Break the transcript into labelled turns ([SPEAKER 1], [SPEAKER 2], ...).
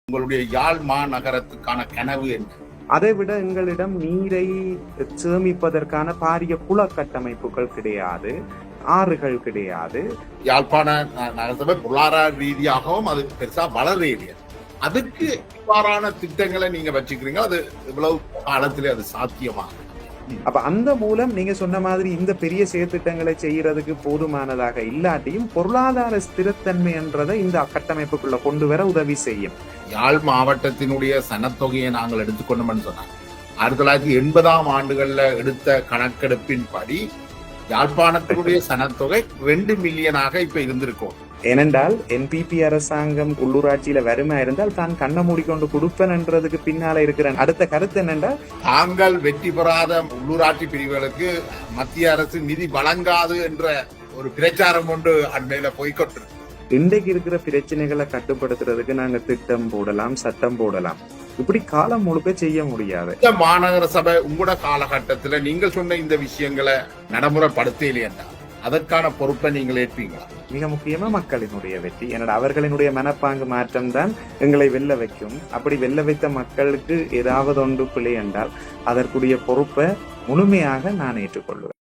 [SPEAKER 1] உங்களுடைய யாழ் மாநகரத்துக்கான கனவு என்ன?
[SPEAKER 2] அதைவிட எங்களிடம் நீரை சேமிப்பதற்கான பாரிய குள கட்டமைப்புகள் கிடையாது, ஆறுகள் கிடையாது.
[SPEAKER 1] யாழ்ப்பாண நகரசபை பொருளாதார ரீதியாகவும் அது பெருசா வளர ஏரியா. அதுக்கு இவ்வாறான திட்டங்களை நீங்க வச்சுக்கிறீங்க. அது இவ்வளவு காலத்திலே அது சாத்தியமாகும்.
[SPEAKER 2] அப்ப அந்த மூலம் நீங்க சொன்ன மாதிரி இந்த பெரிய செயற்திட்டங்களை செய்யறதுக்கு போதுமானதாக இல்லாட்டியும் பொருளாதார ஸ்திரத்தன்மை என்றதை இந்த கட்டமைப்புக்குள்ள கொண்டு வர உதவி செய்யும்.
[SPEAKER 1] யாழ் மாவட்டத்தினுடைய சனத்தொகையை நாங்கள் எடுத்துக்கொண்டோம்னு சொன்னாங்க. 1980 ஆண்டுகள்ல எடுத்த கணக்கெடுப்பின்படி யாழ்ப்பாணத்தினுடைய சனத்தொகை 2 மில்லியனாக இப்ப இருந்திருக்கும்.
[SPEAKER 2] ஏனென்றால் என்பிபி அரசாங்கம் உள்ளூராட்சியில வறுமை இருந்தால் தான் கண்ணை மூடிக்கொண்டு கொடுப்பேன் என்றதுக்கு பின்னால இருக்கிற அடுத்த கருத்து என்னென்றால்,
[SPEAKER 1] தாங்கள் வெற்றி பெறாத உள்ளூராட்சி பிரிவுகளுக்கு மத்திய அரசு நிதி வழங்காது என்ற ஒரு பிரச்சாரம் கொண்டு அண்மையில போய்கொண்டிருக்கு.
[SPEAKER 2] இன்றைக்கு இருக்கிற பிரச்சனைகளை கட்டுப்படுத்துறதுக்கு நாங்க திட்டம் போடலாம், சட்டம் போடலாம், இப்படி காலம் முழுக்க செய்ய முடியாது.
[SPEAKER 1] இந்த மாநகர சபை உங்களோட காலகட்டத்துல நீங்கள் சொன்ன இந்த விஷயங்களை நடைமுறைப்படுத்தலையா? அதற்கான பொறுப்பை நீங்கள் ஏற்பீங்களா?
[SPEAKER 2] மிக முக்கியமா மக்களினுடைய வெற்றி. என்னோட அவர்களினுடைய மனப்பாங்கு மாற்றம் தான் எங்களை வெல்ல வைக்கும். அப்படி வெல்ல வைத்த மக்களுக்கு ஏதாவது ஒன்று பிழை என்றால் அதற்குரிய பொறுப்பை முழுமையாக நான் ஏற்றுக்கொள்வேன்.